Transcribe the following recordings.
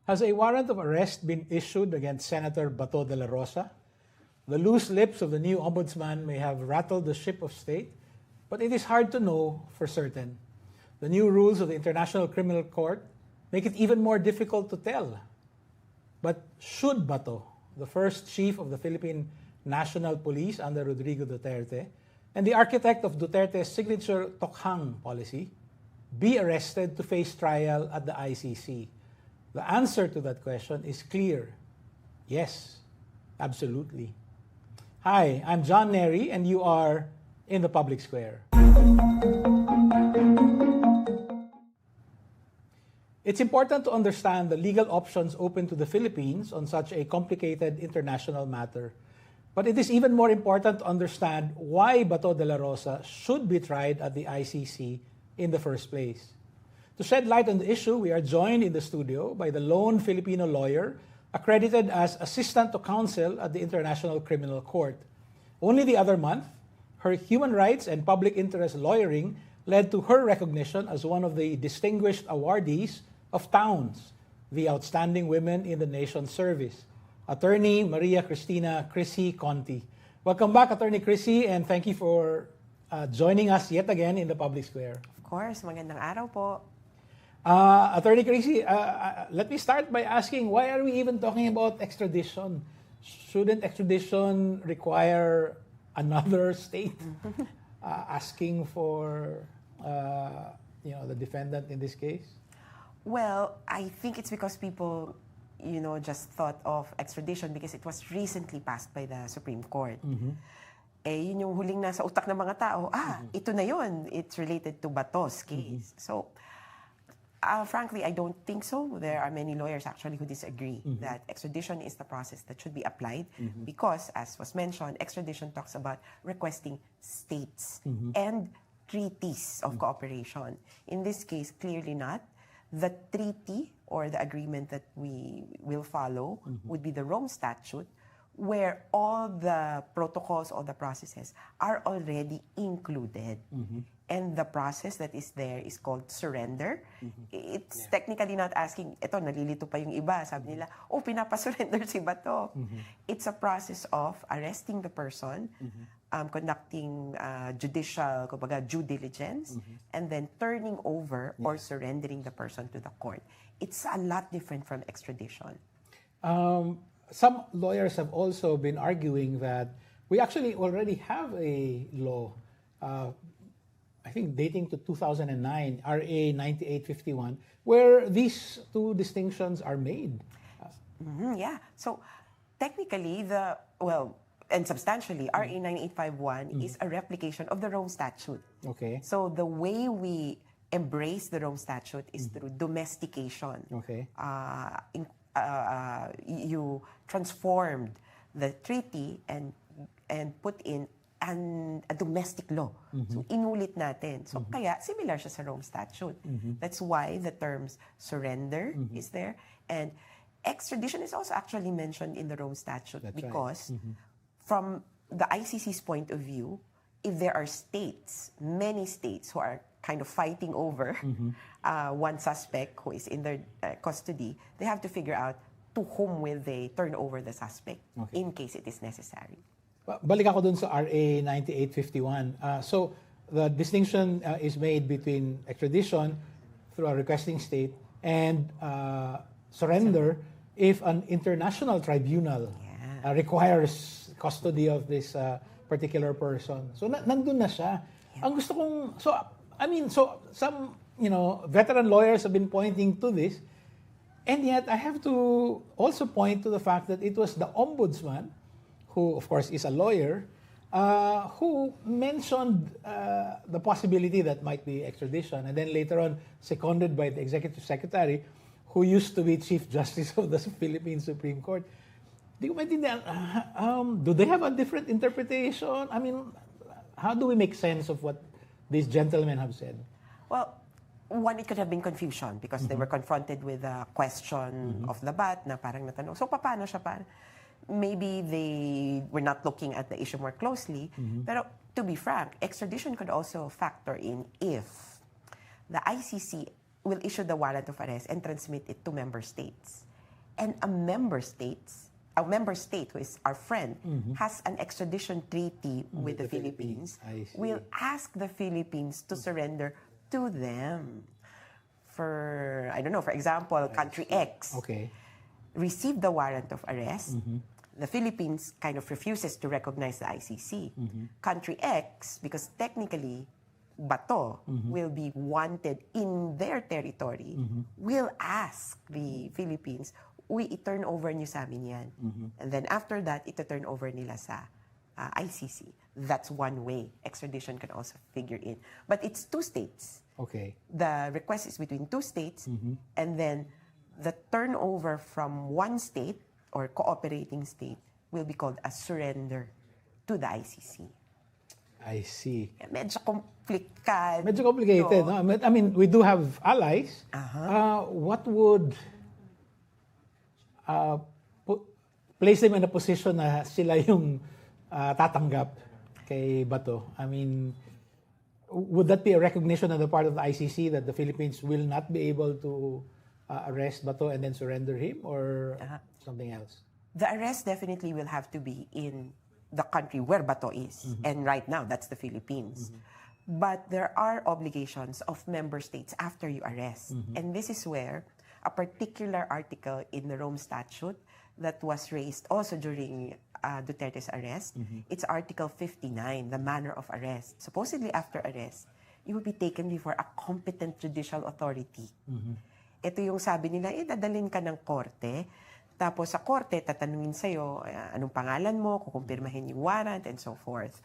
Has a warrant of arrest been issued against Senator Bato Dela Rosa? The loose lips of the new Ombudsman may have rattled the ship of state, but it is hard to know for certain. The new rules of the International Criminal Court make it even more difficult to tell. But should Bato, the first chief of the Philippine National Police under Rodrigo Duterte, and the architect of Duterte's signature tokhang policy, be arrested to face trial at the ICC? The answer to that question is clear. Yes, absolutely. Hi, I'm John Nery, and you are in the Public Square. It's important to understand the legal options open to the Philippines on such a complicated international matter. But it is even more important to understand why Bato Dela Rosa should be tried at the ICC in the first place. To shed light on the issue, we are joined in the studio by the lone Filipino lawyer accredited as assistant to counsel at the International Criminal Court. Only the other month, her human rights and public interest lawyering led to her recognition as one of the distinguished awardees of Towns, the Outstanding Women in the Nation's Service, Attorney Maria Kristina Krissy Conti. Welcome back, Attorney Krissy, and thank you for joining us yet again in the Public Square. Of course, magandang araw po. Attorney Krissy, let me start by asking, why are we even talking about extradition? Shouldn't extradition require another state asking for the defendant in this case? Well, I think it's because people, just thought of extradition because it was recently passed by the Supreme Court. Yun yung huling nasa utak ng mga tao, ito na yun, it's related to Bato's case. So, frankly, I don't think so. There are many lawyers actually who disagree that extradition is the process that should be applied because, as was mentioned, extradition talks about requesting states and treaties of cooperation. In this case, clearly not. The treaty or the agreement that we will follow would be the Rome Statute, where all the protocols, all the processes are already included. And the process that is there is called surrender. It's technically not asking, eto, nalilito pa yung iba. Sabi nila, pinapasurrender si Bato. It's a process of arresting the person, conducting judicial, due diligence, and then turning over or surrendering the person to the court. It's a lot different from extradition. Some lawyers have also been arguing that we actually already have a law, I think dating to 2009, RA 9851, where these two distinctions are made. Yeah. So technically, and substantially, RA 9851 is a replication of the Rome Statute. Okay. So the way we embrace the Rome Statute is through domestication. Okay. You transformed the treaty and put in a domestic law. So inulit natin. So kaya similar siya sa Rome Statute. That's why the terms surrender is there, and extradition is also actually mentioned in the Rome Statute. That's because from the ICC's point of view, if there are states, many states who are kind of fighting over one suspect who is in their custody, they have to figure out to whom will they turn over the suspect in case it is necessary. Balik ako dun sa RA 9851. So the distinction is made between extradition through a requesting state and surrender if an international tribunal requires custody of this particular person. So nandun na siya. Ang gusto kong, some veteran lawyers have been pointing to this, and yet I have to also point to the fact that it was the Ombudsman, who of course is a lawyer, who mentioned the possibility that might be extradition, and then later on seconded by the Executive Secretary, who used to be Chief Justice of the Philippine Supreme Court. Do they have a different interpretation? I mean, how do we make sense of what these gentlemen have said? Well, one, it could have been confusion because they were confronted with a question of the bat na parang natanong, so paano siya pa? Maybe they were not looking at the issue more closely. Pero to be frank, extradition could also factor in if the ICC will issue the warrant of arrest and transmit it to member states. and a member state who is our friend, has an extradition treaty with the Philippines, I see. will ask the Philippines to surrender to them. For, I don't know, for example, country X Okay. received the warrant of arrest. The Philippines kind of refuses to recognize the ICC. Country X, because technically Bato will be wanted in their territory, will ask the Philippines, i-turn over nyo sa amin yan. And then after that, ito-turn over nila sa ICC. That's one way extradition can also figure in. But it's two states. Okay. The request is between two states, and then the turnover from one state or cooperating state will be called a surrender to the ICC. I see. Medyo complicated. Medyo complicated, no? I mean, we do have allies. What would place them in a position na sila yung tatanggap kay Bato? I mean, would that be a recognition on the part of the ICC that the Philippines will not be able to arrest Bato and then surrender him, or something else? The arrest definitely will have to be in the country where Bato is. And right now, that's the Philippines. But there are obligations of member states after you arrest. And this is where a particular article in the Rome Statute that was raised also during Duterte's arrest, it's Article 59, the manner of arrest. Supposedly after arrest, you will be taken before a competent judicial authority. Ito yung sabi nila, dadalhin ka ng korte, tapos sa korte, tatanungin sa'yo, anong pangalan mo, kukumpirmahin yung warrant, and so forth.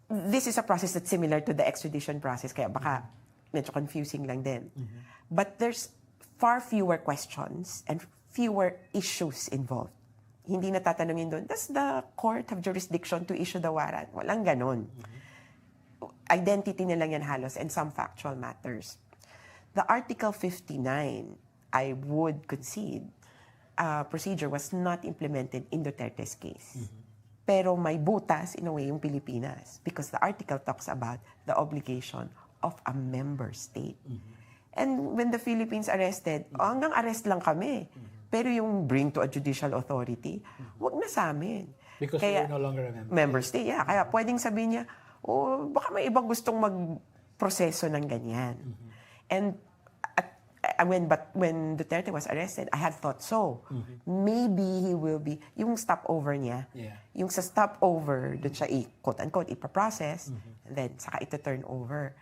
This is a process that's similar to the extradition process, kaya baka medyo confusing lang din. But there's far fewer questions and fewer issues involved. Hindi na tatanungin doon, does the court have jurisdiction to issue the warrant? Walang ganon. Identity na lang yan halos and some factual matters. The Article 59, I would concede, procedure was not implemented in Duterte's case. Pero may butas, in a way, yung Pilipinas because the article talks about the obligation of a member state. And when the Philippines arrested, hanggang arrest lang kami. Pero yung bring to a judicial authority, wag na sa amin. Because Kaya, we're no longer a member state. Yeah, kaya pwedeng sabihin niya, baka may ibang gustong magproseso ng ganyan. And when Duterte was arrested, I had thought so. Maybe he will be, yung stopover niya, yung sa stopover, doon siya quote-unquote, ipaprocess, and then saka ito turn over.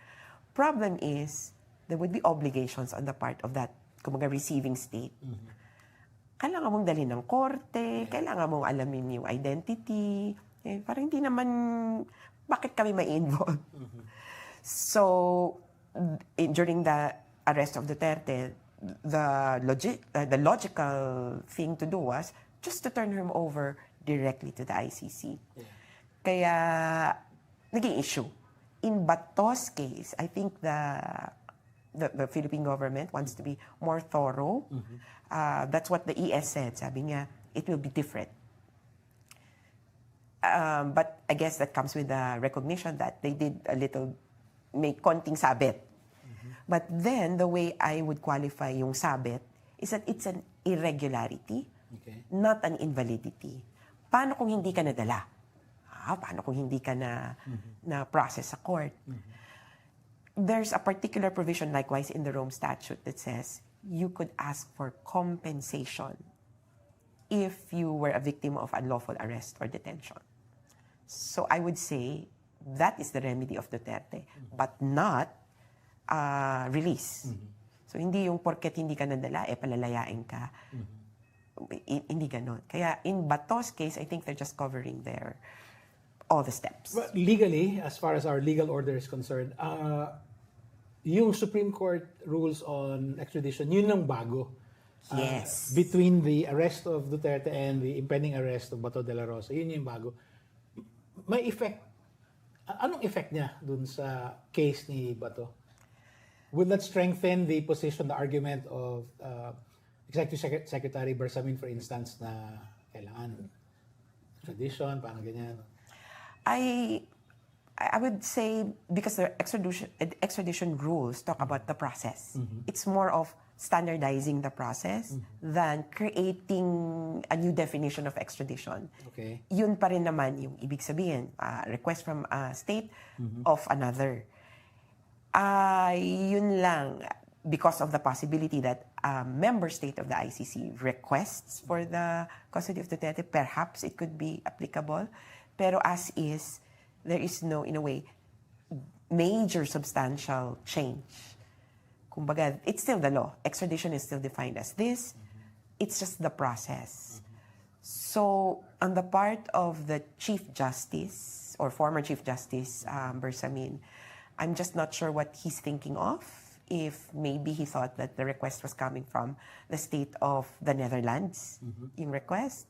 Problem is, there would be obligations on the part of that, kumbaga, receiving state. Kailangan mong dalhin ng korte, kailangan mong alamin yung identity. Parang hindi naman, bakit kami may involved? So, during the arrest of Duterte, the logical thing to do was just to turn him over directly to the ICC. Kaya, naging issue. In Bato's case, I think the Philippine government wants to be more thorough. That's what the ES said. Sabi niya, it will be different. But I guess that comes with the recognition that they did may konting sabit. But then, the way I would qualify yung sabit is that it's an irregularity, not an invalidity. Paano kung hindi ka nadala? Paano kung hindi ka na process sa court? There's a particular provision likewise in the Rome Statute that says you could ask for compensation if you were a victim of unlawful arrest or detention. So I would say that is the remedy of Duterte, but not release. So hindi yung porket hindi ka nadala, palalayain ka. Hindi ganon. Kaya in Bato's case, I think they're just covering all the steps. But legally, as far as our legal order is concerned, yung Supreme Court rules on extradition, yun ang bago. Yes. Between the arrest of Duterte and the impending arrest of Bato Dela Rosa, yun yung bago. May effect. Anong effect niya dun sa case ni Bato? Will that strengthen the position, the argument of Executive Secretary Bersamin, for instance, na kailangan extradition, parang ganyan? I would say because the extradition rules talk about the process. It's more of standardizing the process than creating a new definition of extradition. Okay. Yun pa rin naman yung ibig sabihin, request from a state of another. Yun lang, because of the possibility that a member state of the ICC requests for the custody of Duterte, perhaps it could be applicable. Pero as is, there is no, in a way, major substantial change. Kumbaga, it's still the law. Extradition is still defined as this. It's just the process. So, on the part of the Chief Justice, or former Chief Justice, Bersamin, I'm just not sure what he's thinking of. If maybe he thought that the request was coming from the state of the Netherlands, yung request.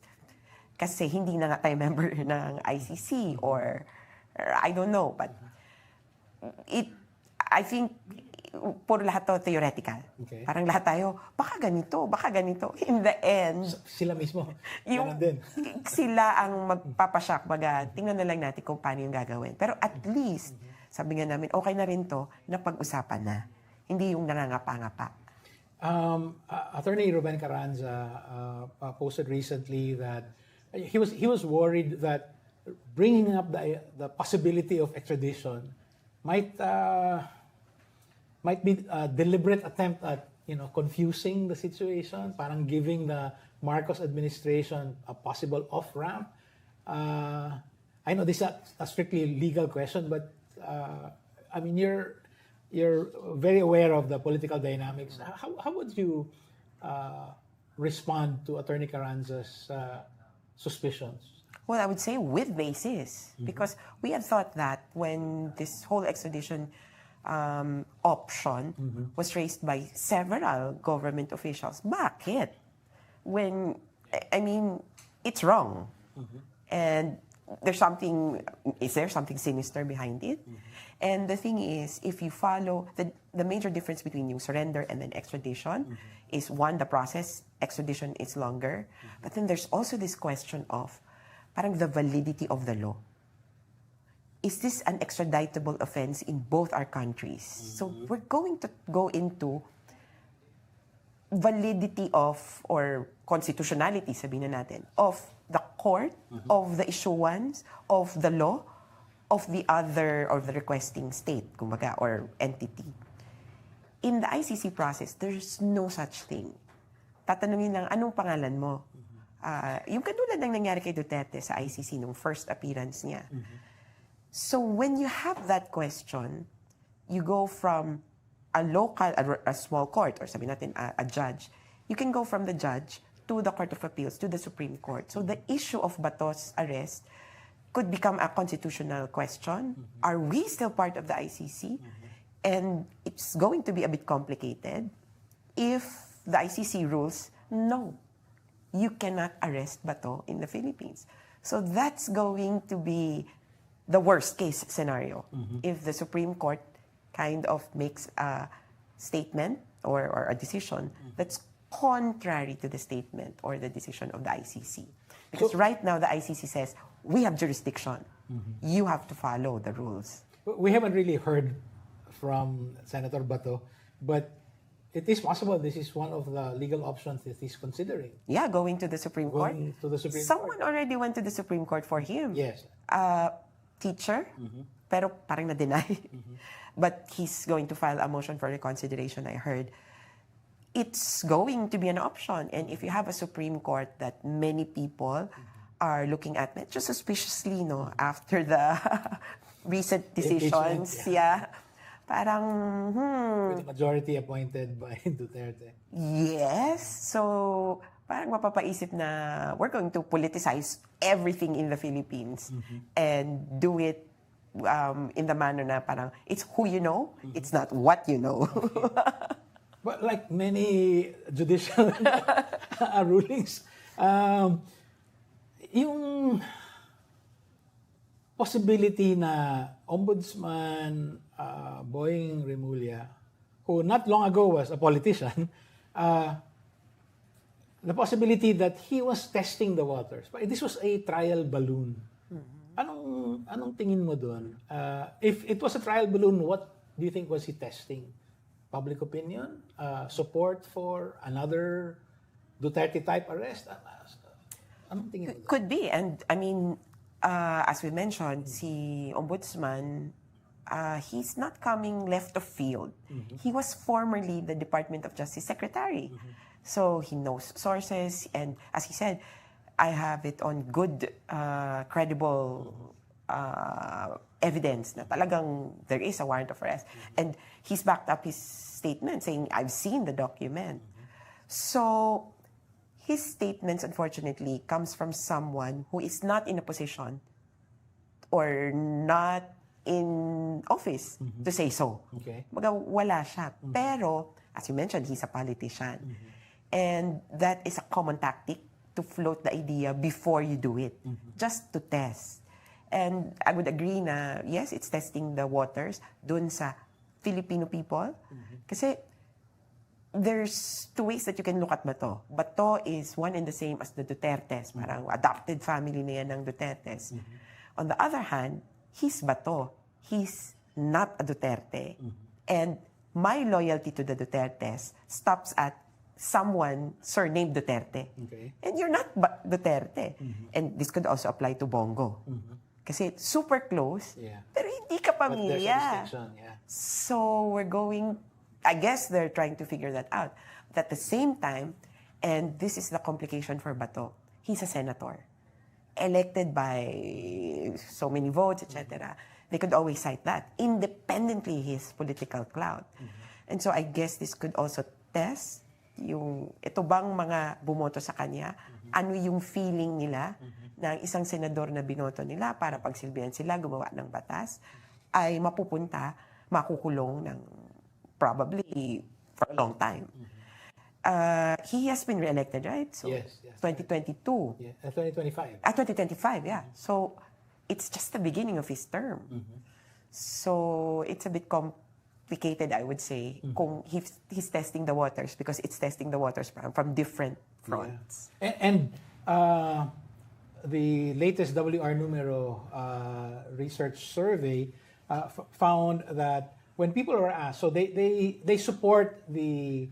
Kasi hindi na nga tayo member ng ICC, or I don't know. But I think, puro lahat to theoretical. Okay. Parang lahat tayo, baka ganito. In the end, Sila mismo. yung Ganun din. sila ang magpapasyak. Tingnan na lang natin kung paano yung gagawin. Pero at least, sabi nga namin, okay na rin to, napag-usapan na. Hindi yung nangangapa-ngapa. Attorney Ruben Carranza posted recently that he was worried that bringing up the possibility of extradition might be a deliberate attempt at confusing the situation, parang giving the Marcos administration a possible off-ramp. I know this is not a strictly legal question, but I mean you're very aware of the political dynamics. How would you respond to Attorney Carranza's suspicions? Well, I would say with basis, because we had thought that when this whole extradition option was raised by several government officials. Bakit? When, I mean, it's wrong. And is there something sinister behind it? And the thing is, if you follow, the major difference between yung surrender and then extradition is one, the process, extradition is longer. But then there's also this question of parang the validity of the law. Is this an extraditable offense in both our countries? So we're going to go into validity of, or constitutionality, sabihin na natin, of the court, of the issuance, of the law, of the other, or the requesting state, kumbaga, or entity. In the ICC process, there's no such thing. Tatanungin lang, anong pangalan mo? Yung katulad ng nangyari kay Duterte sa ICC nung first appearance niya. So when you have that question, you go from a small court, or sabihin natin a judge, you can go from the judge to the Court of Appeals, to the Supreme Court. So the issue of Bato's arrest could become a constitutional question. Are we still part of the ICC? And it's going to be a bit complicated if the ICC rules, no, you cannot arrest Bato in the Philippines. So that's going to be the worst case scenario. If the Supreme Court kind of makes a statement or a decision that's contrary to the statement or the decision of the ICC. Because right now the ICC says, we have jurisdiction. You have to follow the rules. We haven't really heard from Senator Bato, but it is possible this is one of the legal options that he's considering. Yeah, going to the Supreme Court. To the Supreme Someone Court. already went to the Supreme Court for him. Yes. Teacher, pero parang na-deny. But he's going to file a motion for reconsideration, I heard. It's going to be an option. And if you have a Supreme Court that many people are looking at, medyo suspiciously, no, after the recent decisions, parang, With the majority appointed by Duterte. Yes. So, parang mapapaisip na we're going to politicize everything in the Philippines and do it in the manner na parang it's who you know, it's not what you know. But like many judicial rulings, yung possibility na Ombudsman Boying Remulla, who not long ago was a politician, the possibility that he was testing the waters. This was a trial balloon. Anong tingin mo doon? If it was a trial balloon, what do you think was he testing? public opinion, support for another Duterte-type arrest? Anong tingin mo? Could be. And I mean, as we mentioned, si Ombudsman, he's not coming left of field. He was formerly the Department of Justice Secretary. So he knows sources. And as he said, I have it on good, credible evidence na talagang there is a warrant of arrest. And he's backed up his statement saying, I've seen the document. So his statements, unfortunately, comes from someone who is not in a position or not in office to say so. Okay. Baga, wala siya. Pero, as you mentioned, he's a politician. And that is a common tactic to float the idea before you do it, just to test. And I would agree na, yes, it's testing the waters dun sa Filipino people. Kasi there's two ways that you can look at Bato. Bato is one and the same as the Dutertes. Parang adopted family na yan ng Dutertes. On the other hand, he's Bato. He's not a Duterte. And my loyalty to the Dutertes stops at someone surnamed Duterte. Okay. And you're not Duterte. And this could also apply to Bongo. Kasi super close, pero hindi ka But there's a pamilya. distinction, yeah. So we're going, I guess they're trying to figure that out. But at the same time, and this is the complication for Bato, he's a senator. Elected by so many votes, etc. They could always cite that, independently his political clout. And so I guess this could also test yung, ito bang mga bumoto sa kanya, ano yung feeling nila ng isang senador na binoto nila para pagsilbihan sila gumawa ng batas, ay mapupunta, makukulong ng probably for a long time. He has been re-elected, right? So, Yes. 2022. Yeah. 2025. 2025, yeah. So, it's just the beginning of his term. So, it's a bit complicated, I would say, kung he's testing the waters because it's testing the waters from different fronts. Yeah. And the latest WR Numero research survey found that when people were asked, so they support the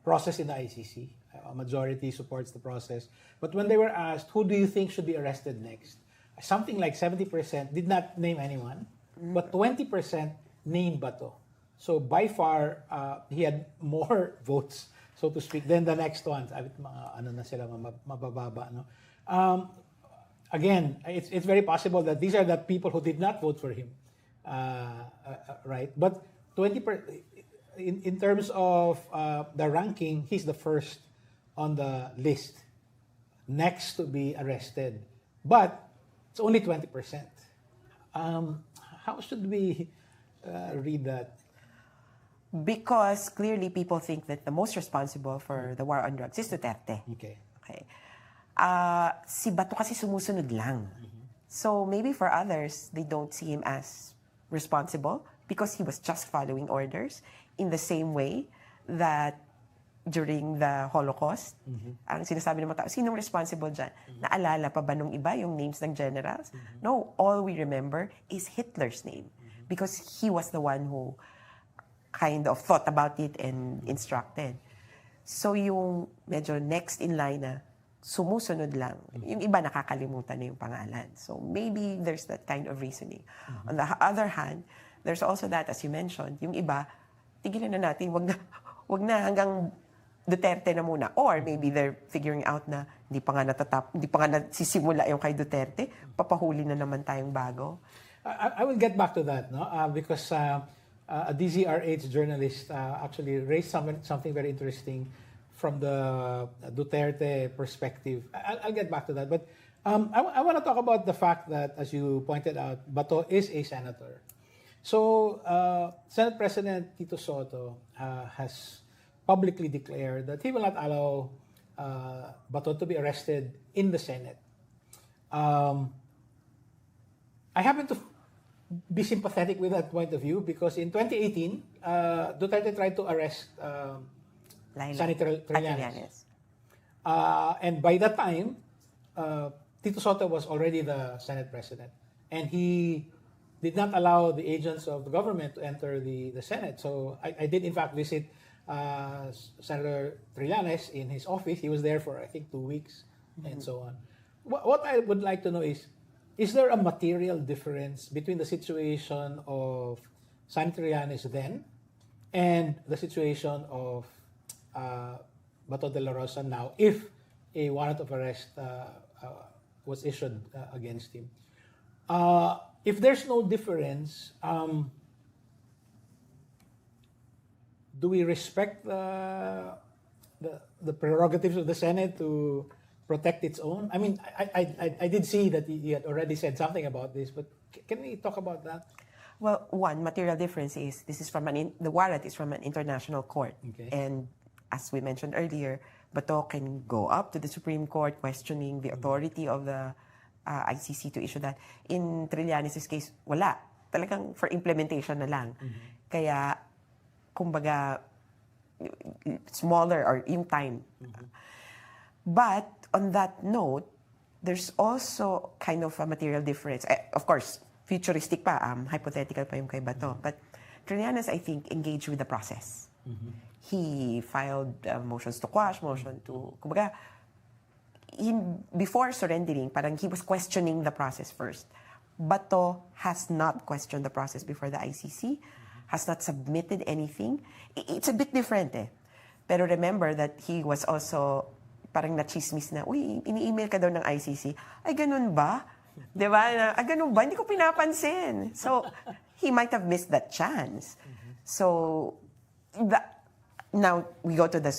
process in the ICC. A majority supports the process. But when they were asked, who do you think should be arrested next? Something like 70% did not name anyone, but 20% named Bato. So by far, he had more votes, so to speak, than the next ones. Ano na sila, mabababa, no? Again, it's very possible that these are the people who did not vote for him, right? But 20%, in terms of the ranking, he's the first on the list, next to be arrested. But it's only 20%. How should we read that? Because clearly people think that the most responsible for the war on drugs is Duterte. Okay. Si Bato kasi sumusunod lang. So maybe for others, they don't see him as responsible because he was just following orders in the same way that during the Holocaust, ang sinasabi ng mga tao, sinong responsible dyan? Naalala pa ba nung iba yung names ng generals? No, all we remember is Hitler's name because he was the one who kind of thought about it and instructed. So yung medyo next in line na sumusunod lang, yung iba nakakalimutan na yung pangalan. So maybe there's that kind of reasoning. On the other hand, there's also that, as you mentioned, yung iba, tigilan na natin, wag na hanggang Duterte na muna. Or maybe they're figuring out na hindi pa nga nasisimula yung kay Duterte, papahuli na naman tayong bago. I will get back to that, no? Because a DZRH journalist actually raised something very interesting from the Duterte perspective. I'll get back to that. But I want to talk about the fact that, as you pointed out, Bato is a senator. So, Senate President Tito Soto has publicly declared that he will not allow Bato to be arrested in the Senate. I happen to be sympathetic with that point of view because in 2018, Duterte tried to arrest Senator Trillanes. And by that time, Tito Soto was already the Senate President. And he did not allow the agents of the government to enter the Senate. So I did, in fact, visit Senator Trillanes in his office. He was there for, I think, 2 weeks and so on. What I would like to know is there a material difference between the situation of Senator Trillanes then and the situation of Bato Dela Rosa now, if a warrant of arrest was issued against him? If there's no difference, do we respect the prerogatives of the Senate to protect its own? I mean, I did see that you had already said something about this, but can we talk about that? Well, one material difference is this is from the warrant is from an international court, Okay. and as we mentioned earlier, Bato can go up to the Supreme Court questioning the authority of the ICC to issue that. In Trillanes' case, wala. Talagang for implementation na lang. Kaya, kumbaga, smaller or yung time. But on that note, there's also kind of a material difference. Of course, futuristic pa, hypothetical pa yung kay Bato. But Trillanes, I think, engaged with the process. He filed motions to quash, motion to, kumbaga, before surrendering, parang he was questioning the process first. Bato has not questioned the process before the ICC, has not submitted anything. It's a bit different eh. Pero remember that he was also parang nachismis na, uy, ini-email ka daw ng ICC. Ay, ganun ba? Diba? Ay, ganun ba? Hindi ko pinapansin. So, he might have missed that chance. So, now we go to the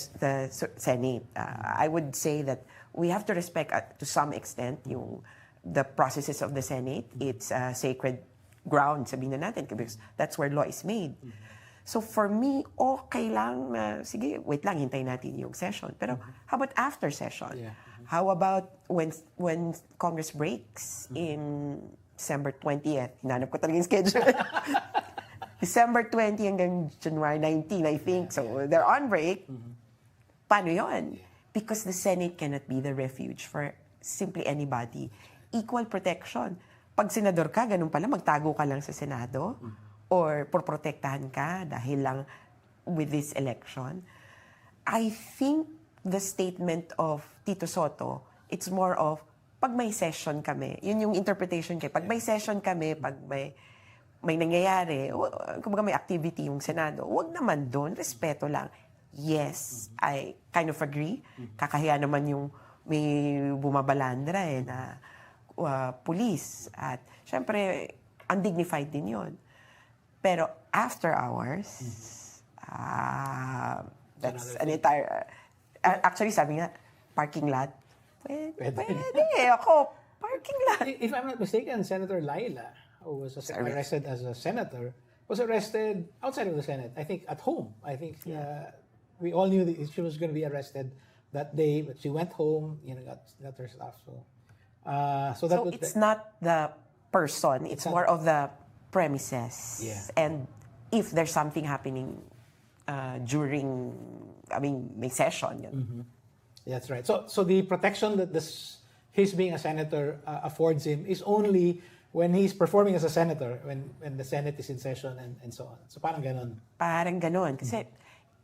Senate. I would say that we have to respect, to some extent, the processes of the Senate. It's sacred ground, sabihin na natin, because that's where law is made. So for me, okay lang na, sige, wait lang, hintayin natin yung session. Pero how about after session? Yeah. How about when Congress breaks in December 20th? Hinanap ko talaga yung schedule. December 20 hanggang January 19, I think. So they're on break. Paano yun? Because the Senate cannot be the refuge for simply anybody. Equal protection. Pag senador ka, ganun pala, magtago ka lang sa Senado or protektahan ka dahil lang with this election. I think the statement of Tito Soto, it's more of, pag may session kami, yun yung interpretation kay, pag may session kami, pag may nangyayari, kumbaga may activity yung Senado, wag naman doon, respeto lang. Yes, I kind of agree. Kakahiya naman yung may bumabalandra na police. At syempre, undignified din yun. Pero after hours, that's an entire... actually, sabi nga, parking lot. Pwede. Ako, parking lot. If I'm not mistaken, Senator Laila, who was arrested as a senator, was arrested outside of the Senate. I think at home. I think we all knew that she was going to be arrested that day, but she went home, got her stuff. So it's not the person, it's more of the premises. Yeah. And if there's something happening during, may session. That's right. So the protection that his being a senator affords him is only when he's performing as a senator, when the Senate is in session and so on. So parang ganon. Parang ganon. Kasi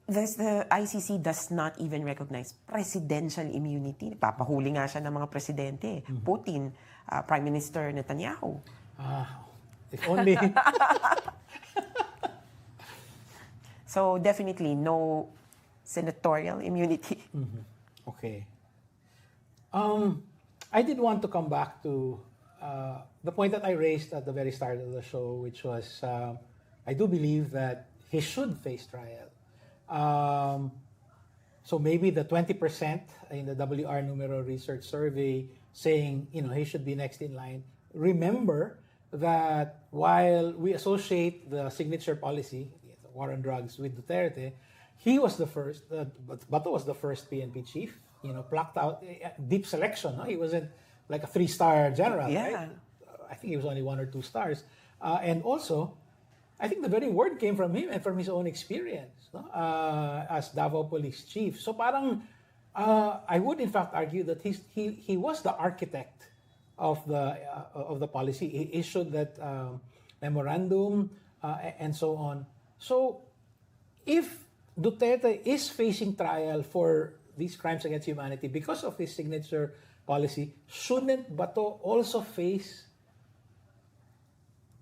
the ICC does not even recognize presidential immunity. Papahuli nga siya ng mga presidente. Putin, Prime Minister Netanyahu. If only. So definitely no senatorial immunity. Okay. I did want to come back to the point that I raised at the very start of the show, which was I do believe that he should face trial. So maybe the 20% in the WR Numero Research Survey saying, he should be next in line. Remember that while we associate the signature policy, the war on drugs, with Duterte, he was the first, Bato was the first PNP chief, plucked out, deep selection. No? He wasn't like a 3-star general, right? I think he was only 1 or 2 stars. And also, I think the very word came from him and from his own experience as Davao Police Chief. So parang, I would in fact argue that he was the architect of the policy. He issued that memorandum, and so on. So, if Duterte is facing trial for these crimes against humanity because of his signature policy, shouldn't Bato also face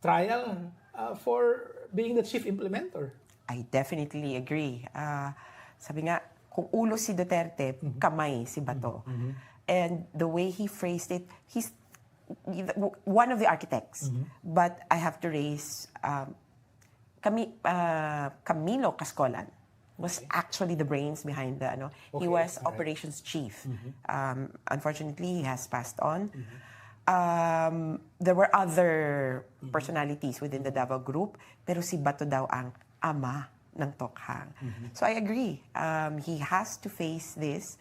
trial for being the chief implementer? I definitely agree. Sabi nga, kung ulo si Duterte, kamay si Bato. And the way he phrased it, he's one of the architects. But I have to raise Camilo Cascolan was actually the brains behind the he was operations chief. Unfortunately, he has passed on. There were other personalities within the Davao group, pero si Bato daw ang ama ng tokhang. So I agree. He has to face this.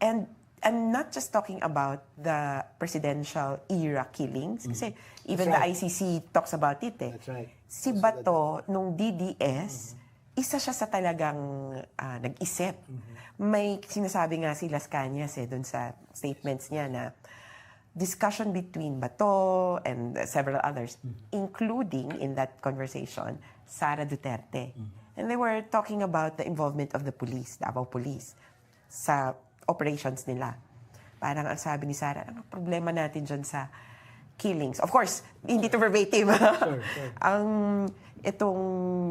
And I'm not just talking about the presidential era killings. Kasi even the ICC talks about it. That's right. Si Bato, nung DDS, isa siya sa talagang nag-isip. May sinasabi nga si Las Cañas doon sa statements niya na discussion between Bato and several others, including in that conversation, Sara Duterte. And they were talking about the involvement of the police, Davao Police, sa operations nila. Parang ang sabi ni Sara, ano problema natin dyan sa killings? Of course, hindi to verbatim. Sure. Itong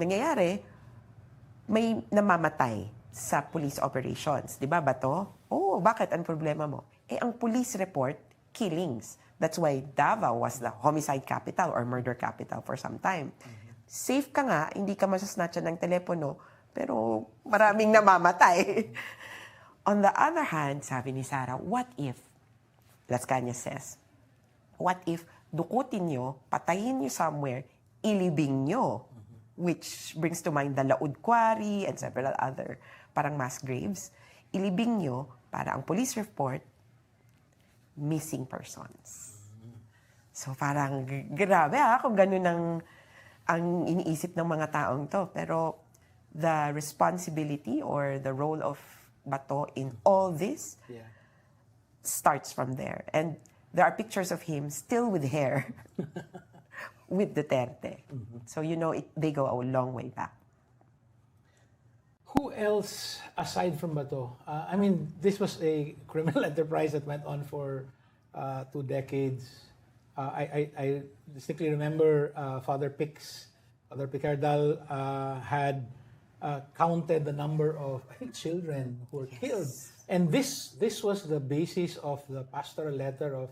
nangyayari, may namamatay sa police operations. Di ba, Bato? Oh, bakit? Ang problema mo? Ang police report, killings. That's why Davao was the homicide capital or murder capital for some time. Safe ka nga, hindi ka masasnatchan ng telepono, pero maraming namamatay. On the other hand, sabi ni Sara, what if, Las Cañas says, what if dukutin nyo, patayin nyo somewhere, ilibing nyo, which brings to mind the Laud Quarry and several other parang mass graves, ilibing nyo para ang police report, missing persons. So parang grabe kung ganun ang iniisip ng mga taong to. Pero the responsibility or the role of Bato in all this starts from there. And there are pictures of him still with hair with Duterte. So they go a long way back. Who else aside from Bato? I mean, this was a criminal enterprise that went on for 2 decades. I distinctly remember Father Picardal had counted the number of children who were killed. And this was the basis of the pastoral letter of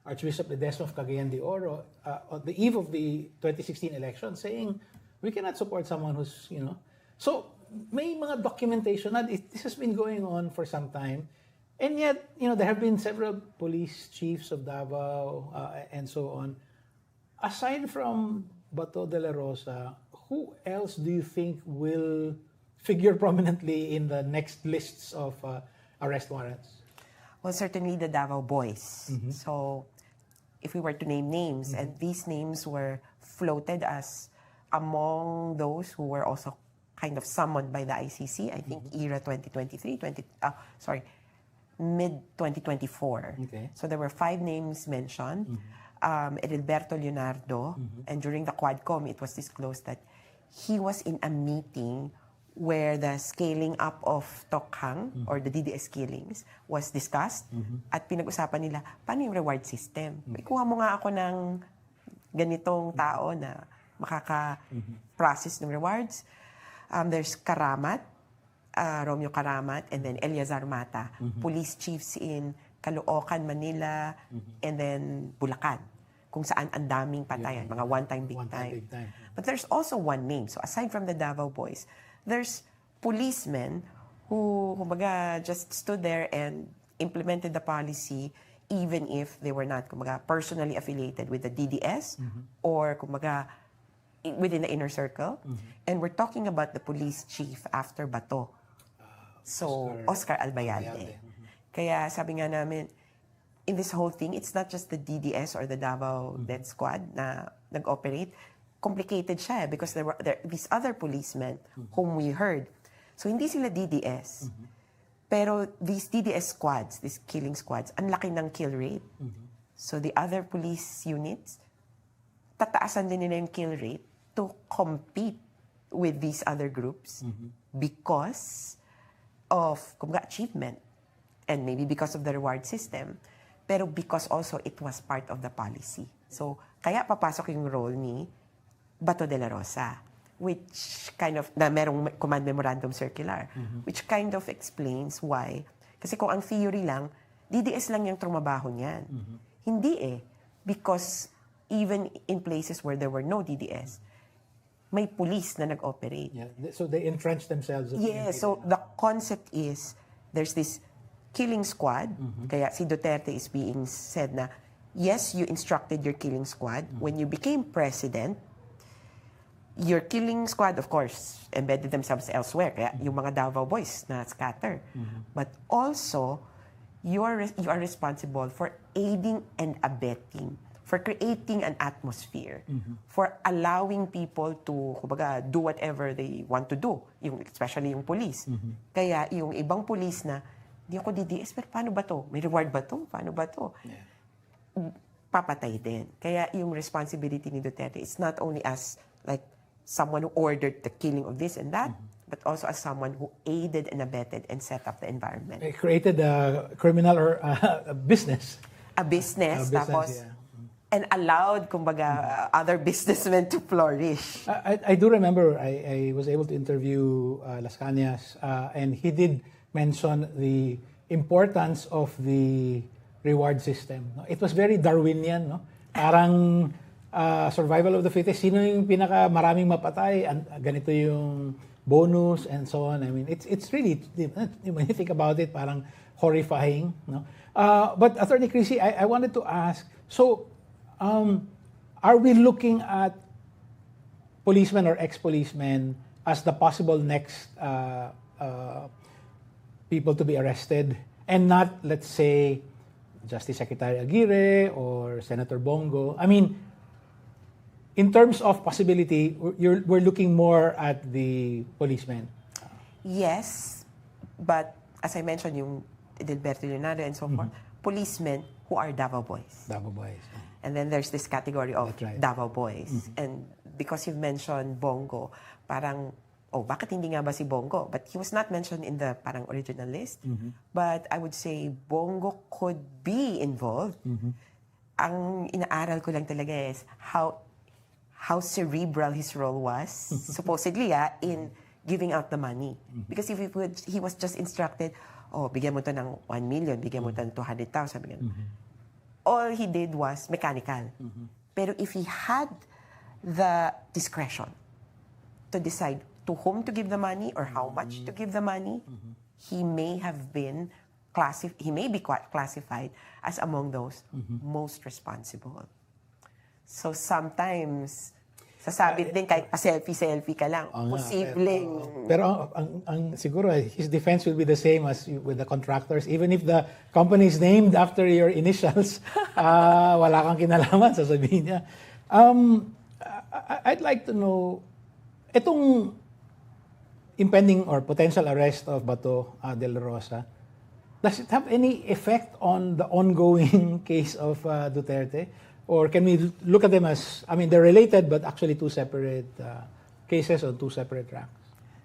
Archbishop Ledesma of Cagayan de Oro on the eve of the 2016 election, saying we cannot support someone who's, So may mga documentation na this has been going on for some time. And yet, there have been several police chiefs of Davao and so on. Aside from Bato, Dela Rosa, who else do you think will figure prominently in the next lists of arrest warrants? Well, certainly the Davao boys. So, if we were to name names, and these names were floated as among those who were also kind of summoned by the ICC, I think era 2023, mid-2024. Okay. So there were 5 names mentioned. Edilberto Leonardo, and during the Quadcom, it was disclosed that he was in a meeting where the scaling up of tokhang or the DDS killings was discussed at pinag-usapan nila, paano yung reward system? Ikuha mo nga ako ng ganitong tao na makaka-process ng rewards. There's Karamat, Romeo Karamat, and then Eliazar Mata, police chiefs in Caloocan, Manila, and then Bulacan, kung saan ang daming patayan, mga one-time, big time. But there's also one name. So aside from the Davao boys, there's policemen who, kumbaga, just stood there and implemented the policy even if they were not, kumbaga, personally affiliated with the DDS or, kumbaga, within the inner circle. And we're talking about the police chief after Bato. So, Oscar Albayalde. Kaya sabi nga namin, in this whole thing, it's not just the DDS or the Davao Death Squad na nag-operate. Complicated siya because there were these other policemen whom we heard. So, hindi sila DDS. Pero these DDS squads, these killing squads, ang laki ng kill rate. So, the other police units, tataasan din nila yung kill rate to compete with these other groups because of kumbaga, achievement and maybe because of the reward system, pero because also it was part of the policy. So, kaya papasok yung role ni Bato Dela Rosa, which kind of, na merong command memorandum circular, which kind of explains why. Kasi kung ang theory lang, DDS lang yung trumabaho niyan. Hindi eh. Because even in places where there were no DDS, may police na nag-operate. Yeah. So they entrench themselves. Yeah, so the concept is, there's this killing squad, kaya si Duterte is being said na, yes, you instructed your killing squad. When you became president, your killing squad, of course, embedded themselves elsewhere. Kaya yung mga Davao boys na scatter. But also, you are responsible for aiding and abetting, for creating an atmosphere, for allowing people to, kumbaga, do whatever they want to do, especially yung police. Kaya yung ibang police na, hindi ako DDS, pero paano ba to? May reward ba to? Paano ba to? Yeah. Papatay din. Kaya yung responsibility ni Duterte is not only as like someone who ordered the killing of this and that, but also as someone who aided and abetted and set up the environment. It created a criminal or a business. A business, tapos, yeah. and allowed, kumbaga, other businessmen to flourish. I do remember I was able to interview Las Cañas, and he did mention the importance of the reward system. No? It was very Darwinian, no? Parang survival of the fittest. Sino yung pinaka maraming mapatay? Ganito yung bonus and so on. I mean, it's really, when you think about it, parang horrifying. No? But Attorney Krissy, I wanted to ask, so are we looking at policemen or ex-policemen as the possible next people to be arrested, and not, let's say, Justice Secretary Aguirre or Senator Bongo? I mean, in terms of possibility, we're looking more at the policemen. Yes, but as I mentioned, yung Edilberto Leonardo and so forth, policemen who are Davao boys. Davao boys. And then there's this category of That's right. Davao boys. And because you've mentioned Bongo, parang, oh, bakit hindi nga ba si Bongo? But he was not mentioned in the parang original list. But I would say Bongo could be involved. Ang inaaral ko lang talaga is how cerebral his role was, supposedly, in giving out the money. Because if he was just instructed, oh, bigyan mo to ng 1 million, bigyan mo to ng 200,000, bigyan. All he did was mechanical. Pero if he had the discretion to decide to whom to give the money or how much to give the money, he may be classified as among those most responsible. So sometimes, sasabit din kahit pa-selfie ka lang, posibleng... Pero ang siguro, his defense will be the same as with the contractors. Even if the company is named after your initials, wala kang kinalaman, sasabihin niya. I'd like to know, itong impending or potential arrest of Bato Dela Rosa, does it have any effect on the ongoing case of Duterte? Or can we look at them as, I mean, they're related, but actually two separate cases on two separate tracks?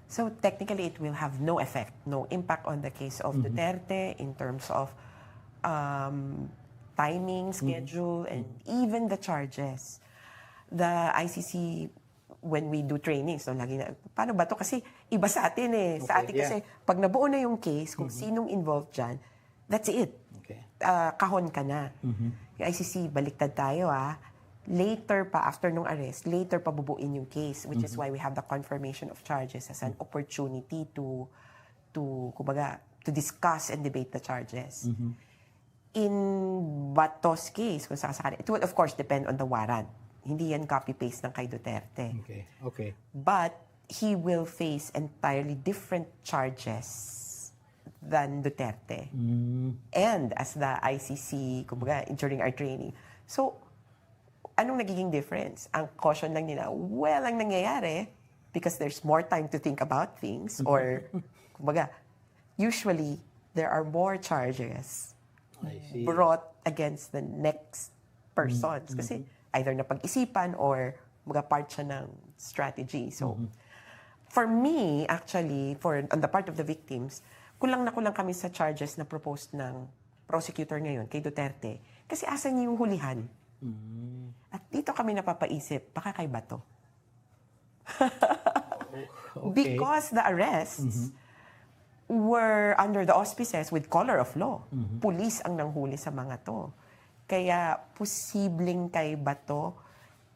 So technically, it will have no effect, no impact on the case of Duterte in terms of timing, schedule, and even the charges. The ICC, when we do trainings, no, lagi na, paano ba to? Kasi iba sa atin eh. Okay, Sa atin kasi, pag nabuo na yung case, kung sinong involved dyan, that's it. Okay. Kahon ka na. Yung ICC, baliktad tayo Later pa, after nung arrest, later pa bubuin yung case, which is why we have the confirmation of charges as an opportunity to discuss and debate the charges. In Bato's case, kung sakasakali, it will of course depend on the warrant. Hindi yan copy-paste ng kay Duterte. Okay. But he will face entirely different charges than Duterte. And as the ICC, kumbaga, during our training. So, anong nagiging difference? Ang caution lang nila, well, ang nangyayari, because there's more time to think about things, or, kumbaga, usually, there are more charges brought against the next persons. Kasi, either napag-isipan or mga part siya ng strategy. So, for me, actually, on the part of the victims, kulang na kulang kami sa charges na proposed ng prosecutor ngayon kay Duterte. Kasi asan niya yung hulihan? At dito kami napapaisip, baka kay Bato. Okay. Because the arrests were under the auspices with color of law. Police ang nanghuli sa mga to. Kaya posibleng kay Bato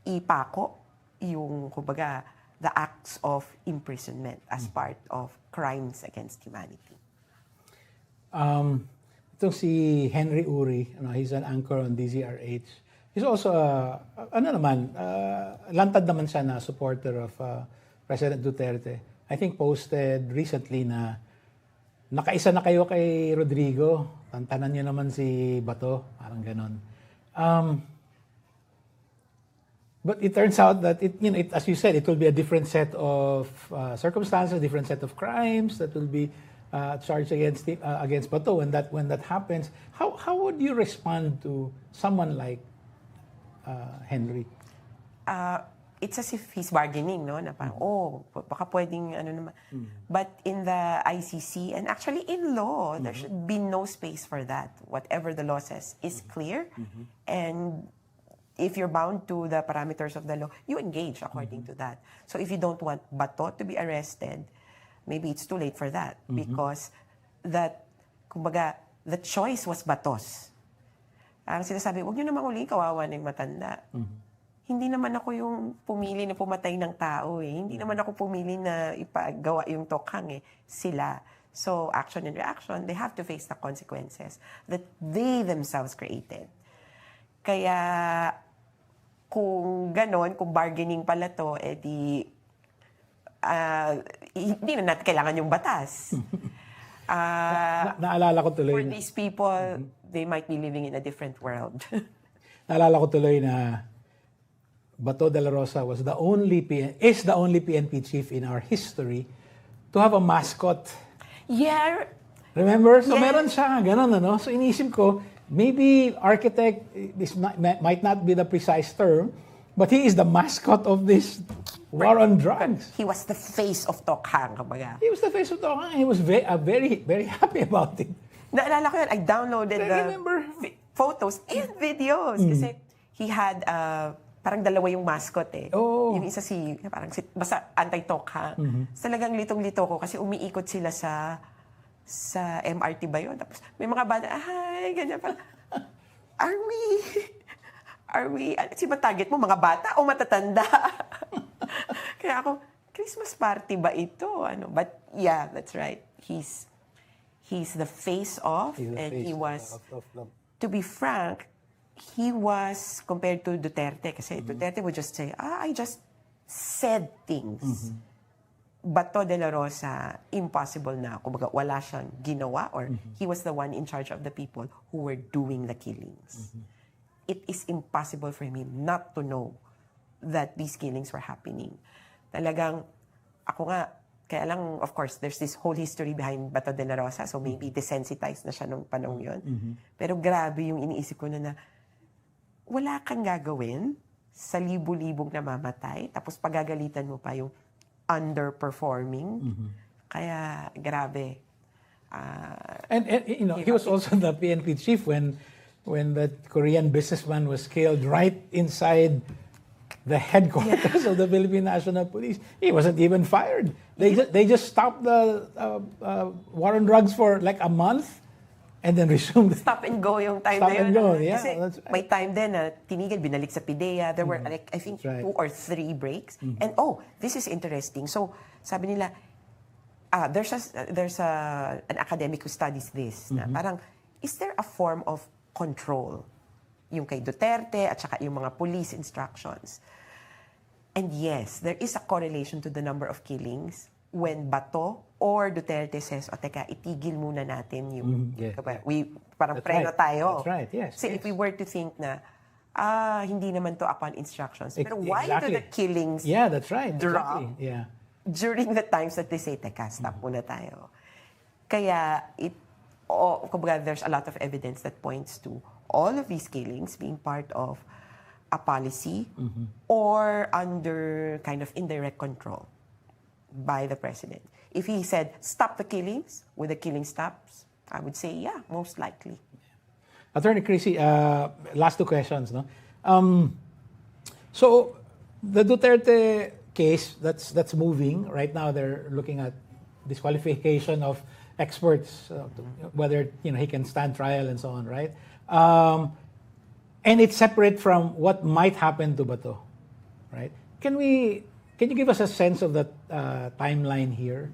ipako yung, kumbaga, the acts of imprisonment as part of crimes against humanity. Itong si Henry Uri, he's an anchor on DZRH. He's also, lantad naman siya na supporter of President Duterte. I think posted recently na nakaisa na kayo kay Rodrigo, tantanan niyo naman si Bato, parang ganon. But it turns out that as you said, it will be a different set of circumstances, different set of crimes that will be charged against Bato when that happens. How would you respond to someone like Henry? It's as if he's bargaining, no? Na parang, baka pwedeng naman. But in the ICC, and actually in law, there should be no space for that. Whatever the law says is clear. And if you're bound to the parameters of the law, you engage according to that. So if you don't want Bato to be arrested, maybe it's too late for that. Because kumbaga, the choice was Bato's. Ang sinasabi, huwag niyo naman uli, kawawa na yung matanda. Hindi naman ako yung pumili na pumatay ng tao eh. Hindi naman ako pumili na ipagawa yung tokhang eh. Sila. So, action and reaction, they have to face the consequences that they themselves created. Kaya, kung ganon, kung bargaining pala to, edi, hindi na natin kailangan yung batas. Naalala ko tuloy. For these people, they might be living in a different world. Naalala ko tuloy na Bato Dela Rosa is the only PNP chief in our history to have a mascot. Yeah. Remember? So meron siya, ganun, So inisip ko, maybe architect might not be the precise term, but he is the mascot of this war on drugs. He was the face of tokhang, kumbaga. He was the face of tokhang. He was very, very happy about it. Naalala ko yun, I downloaded photos and videos. Kasi he had parang dalawa yung mascot eh. Yung isa basta anti-tokhang. Talagang litong-lito ko kasi umiikot sila sa MRT ba yun? Tapos may mga bata, ganyan pa. Are we, si target mo, mga bata o matatanda? Kaya ako, Christmas party ba ito? But yeah, that's right. He's the face of, he was, to be frank, he was, compared to Duterte, kasi Duterte would just say, I just said things. Bato Dela Rosa, impossible na. Kumbaga, wala siyang ginawa or he was the one in charge of the people who were doing the killings. It is impossible for him not to know that these killings were happening. Talagang, ako nga, kaya lang, of course, there's this whole history behind Bato Dela Rosa, so maybe desensitized na siya nung panahon yun. Pero grabe yung iniisip ko na wala kang gagawin sa libu-libong namamatay, tapos pagagalitan mo pa yung underperforming. Kaya, grabe. And he was also the PNP chief when that Korean businessman was killed right inside the headquarters of the Philippine National Police. He wasn't even fired. They just stopped the war on drugs for like a month. And then resumed. Stop and go yung time Stop na yun. and go, yeah. Kasi That's right. may time din na tinigil, binalik sa PIDEA. There were, I think, 2 or 3 breaks. And this is interesting. So, sabi nila, there's an academic who studies this. Na parang, is there a form of control? Yung kay Duterte at saka yung mga police instructions. And yes, there is a correlation to the number of killings when Bato or Duterte says, teka, itigil muna natin yung... Parang That's preno right. tayo. That's right, yes. So if we were to think na, hindi naman to upon instructions. Pero why do the killings that's right. drop Yeah. during the times that they say, teka, stop muna tayo? Kaya, kumbaga, there's a lot of evidence that points to all of these killings being part of a policy or under kind of indirect control by the president. If he said, stop the killings, would the killing stops? I would say, yeah, most likely. Attorney Krissy, last two questions. No? So, the Duterte case, that's moving. Right now, they're looking at disqualification of experts, whether he can stand trial and so on, right? And it's separate from what might happen to Bato, right? Can you give us a sense of that timeline here?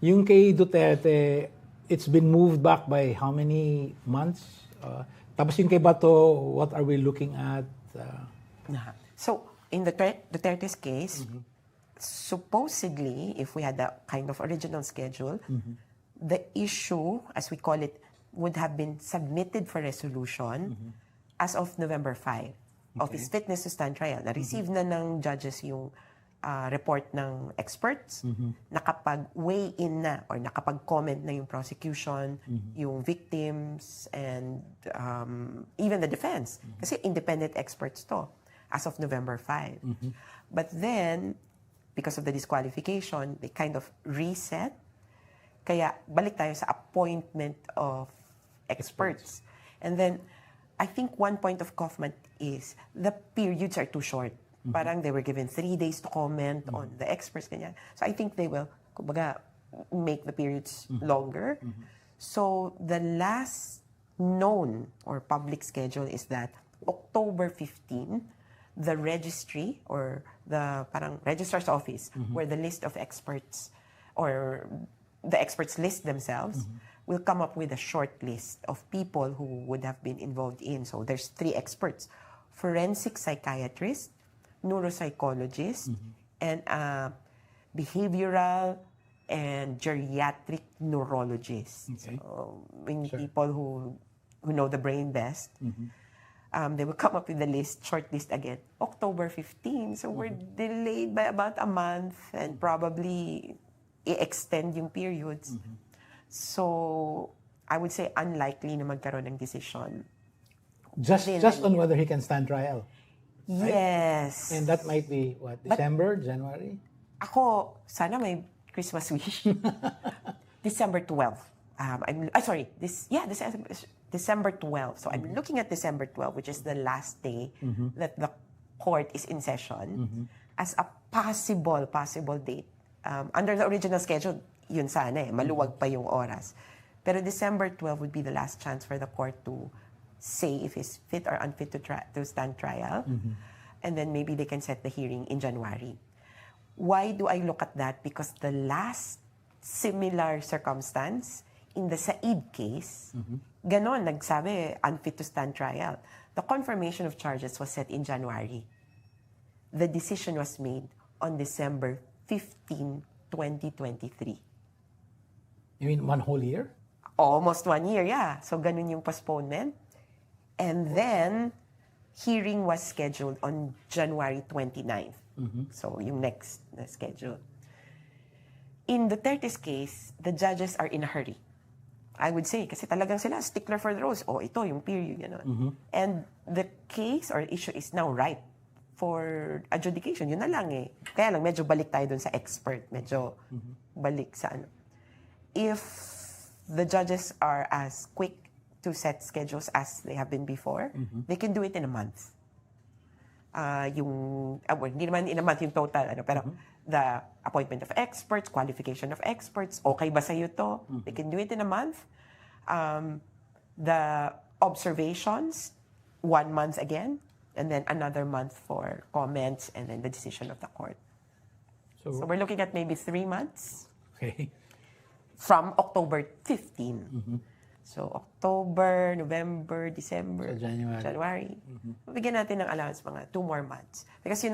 Yung kay Duterte, it's been moved back by how many months? Tapos yung kay Bato, what are we looking at? So, in the Duterte's case, supposedly, if we had the kind of original schedule, the issue, as we call it, would have been submitted for resolution as of November 5 of his fitness to stand trial. Na-receive na ng judges yung report ng experts, nakapag-weigh in na or nakapag-comment na yung prosecution, yung victims, and even the defense. Kasi independent experts to as of November 5. But then, because of the disqualification, they kind of reset. Kaya balik tayo sa appointment of experts. And then, I think one point of Kaufman is the periods are too short. Parang they were given 3 days to comment on the experts. Ganyan. So I think they will, kumbaga, make the periods longer. So the last known or public schedule is that October 15, the registry or the parang registrar's office, where the list of experts or the experts list themselves, will come up with a short list of people who would have been involved in. So there's 3 experts: forensic psychiatrist, neuropsychologist, and behavioral and geriatric neurologist. Okay. So people who know the brain best. They will come up with the list, short list again, October 15. So we're delayed by about a month and probably i-extend yung periods. So I would say unlikely na magkaroon ng decision. Just on whether he can stand trial. Right? Yes. And that might be, what, December, January? Ako, sana may Christmas wish. December 12. December 12. So I'm looking at December 12, which is the last day that the court is in session, as a possible date. Under the original schedule, yun sana maluwag pa yung oras. Pero December 12 would be the last chance for the court to say if he's fit or unfit to stand trial. And then maybe they can set the hearing in January. Why do I look at that? Because the last similar circumstance in the Said case, ganon, nagsabi, unfit to stand trial. The confirmation of charges was set in January. The decision was made on December 15, 2023. You mean 1 whole year? Almost 1 year, yeah. So ganun yung postponement. And then, hearing was scheduled on January 29th. So yung next na schedule. In Duterte's case, the judges are in a hurry. I would say, kasi talagang sila, stickler for the rules. Oh, ito yung period. And the case or issue is now ripe for adjudication. Yun na lang eh. Kaya lang, medyo balik tayo dun sa expert. Medyo balik sa ano. If the judges are as quick to set schedules as they have been before, they can do it in a month. Hindi naman in a month yung total, pero the appointment of experts, qualification of experts, okay ba sa'yo to? They can do it in a month. The observations, 1 month again, and then another month for comments, and then the decision of the court. So we're looking at maybe 3 months. Okay. From October 15. So October, November, December, So January. Bigyan natin ng allowance mga 2 more months. Because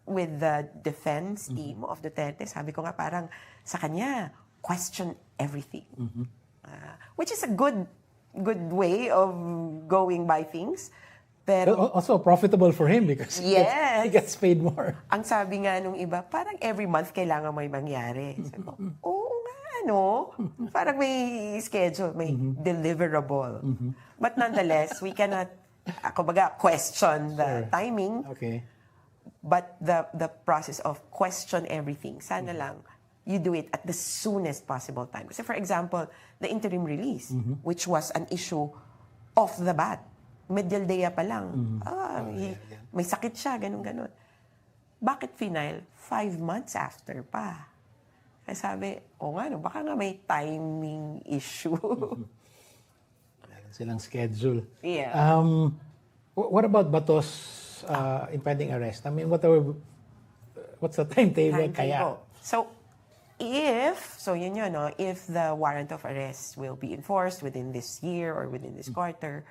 with the defense team of Duterte, sabi ko nga parang sa kanya, question everything. Which is a good way of going by things. Pero also profitable for him because he gets paid more. Ang sabi nga nung iba, parang every month kailangan may mangyari. Sabi ko, oo nga, no? Parang may schedule, may deliverable. But nonetheless, we cannot kumbaga, question the Sure. timing. Okay. But the process of question everything, sana lang you do it at the soonest possible time. Kasi for example, the interim release, which was an issue off the bat. Medial dea pa lang. May sakit siya, ganun-ganun. Bakit final? 5 months after pa. Kaya sabi, nga no, baka nga may timing issue. Meron silang schedule. Yeah. What about Bato's impending arrest? I mean, what's the timetable kaya? So, yun yun, no? If the warrant of arrest will be enforced within this year or within this quarter,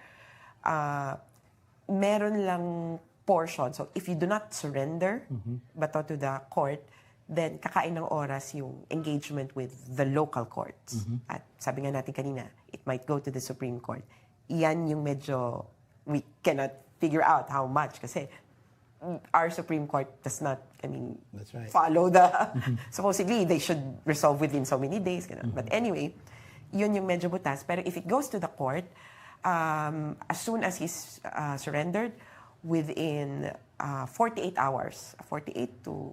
meron lang portion. So, if you do not surrender Bato to the court, then kakain ng oras yung engagement with the local courts. At sabi nga natin kanina, it might go to the Supreme Court. Iyan yung medyo, we cannot figure out how much kasi our Supreme Court does not, That's right. follow the, supposedly, they should resolve within so many days. But anyway, yun yung medyo butas. Pero if it goes to the court, as soon as he's surrendered, within 48 hours, 48 to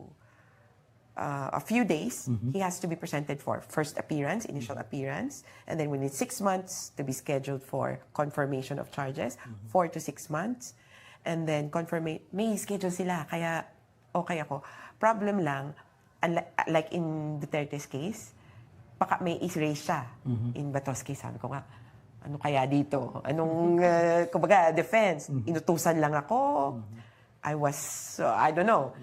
a few days, he has to be presented for first appearance, initial appearance, and then within 6 months to be scheduled for confirmation of charges, 4 to 6 months, and then may schedule sila, kaya okay ako. Problem lang, like in Duterte's case, baka may is-raise siya. In Bato's case, sabi ko nga, ano kaya dito? Anong, kumbaga, defense? Inutusan lang ako? I don't know.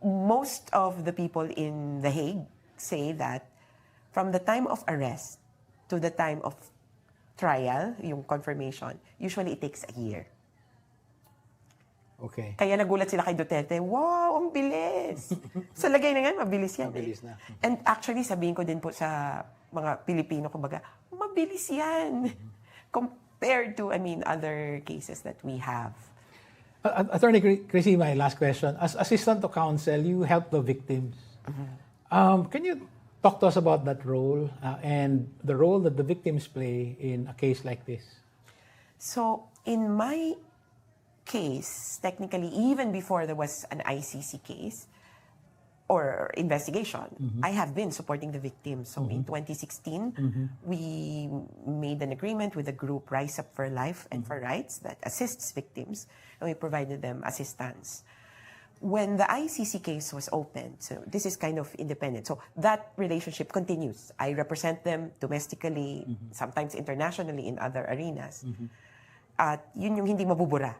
Most of the people in The Hague say that from the time of arrest to the time of trial, yung confirmation, usually it takes a year. Okay. Kaya nagulat sila kay Duterte, wow, ang bilis. Sa lagay na nga, mabilis yan. Mabilis na. And actually, sabihin ko din po sa mga Pilipino, kumbaga, mabilis yan. Compared to, other cases that we have. Attorney Krissy, my last question. As assistant to counsel, you help the victims. Can you talk to us about that role and the role that the victims play in a case like this? So, in my case, technically, even before there was an ICC case or investigation, I have been supporting the victims. So, in 2016, we made an agreement with the group Rise Up for Life and for Rights that assists victims, and we provided them assistance. When the ICC case was opened, so this is kind of independent. So that relationship continues. I represent them domestically, sometimes internationally in other arenas. At yun yung hindi mabubura.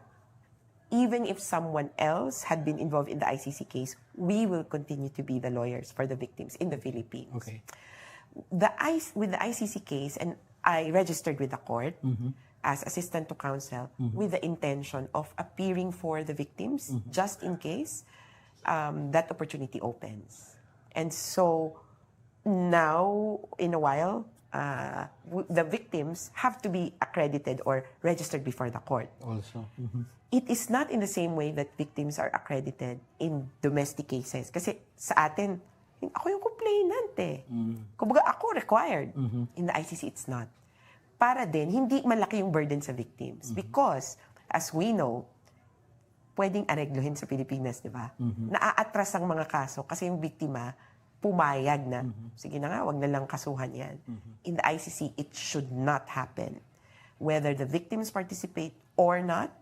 Even if someone else had been involved in the ICC case, we will continue to be the lawyers for the victims in the Philippines. Okay. With the ICC case, and I registered with the court as assistant to counsel with the intention of appearing for the victims just in case that opportunity opens. And so now, in a while, the victims have to be accredited or registered before the court. Also. It is not in the same way that victims are accredited in domestic cases. Kasi sa atin, ako yung complainant eh. Kumbaga ako required. In the ICC, it's not. Para din, hindi malaki yung burden sa victims. Because, as we know, pwedeng aregluhin sa Pilipinas, di ba? Naaatras ang mga kaso kasi yung biktima pumayag na, sige na nga, wag na lang kasuhan yan. In the ICC, it should not happen. Whether the victims participate or not,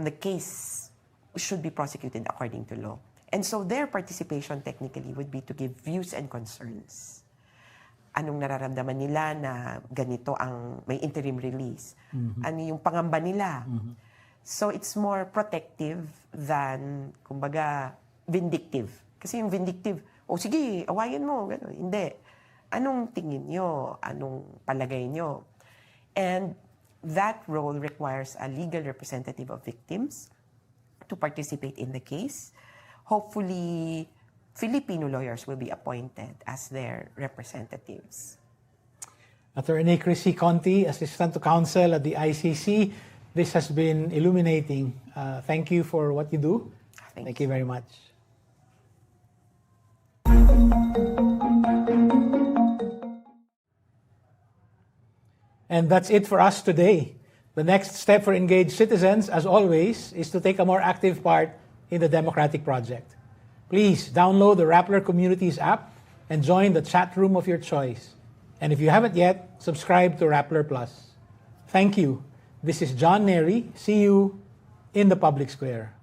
the case should be prosecuted according to law. And so their participation technically would be to give views and concerns. Anong nararamdaman nila na ganito ang may interim release? Ano yung pangamba nila? So it's more protective than, kumbaga, vindictive. Kasi yung vindictive, sige, awayan mo. Gano'n. Hindi. Anong tingin nyo? Anong palagay nyo? And that role requires a legal representative of victims to participate in the case. Hopefully, Filipino lawyers will be appointed as their representatives. Attorney Krissy Conti, Assistant to Counsel at the ICC. This has been illuminating. Thank you for what you do. Thank you very much. And that's it for us today. The next step for engaged citizens, as always, is to take a more active part in the democratic project. Please download the Rappler Communities app and join the chat room of your choice. And if you haven't yet, subscribe to Rappler Plus. Thank you. This is John Nery. See you in the public square.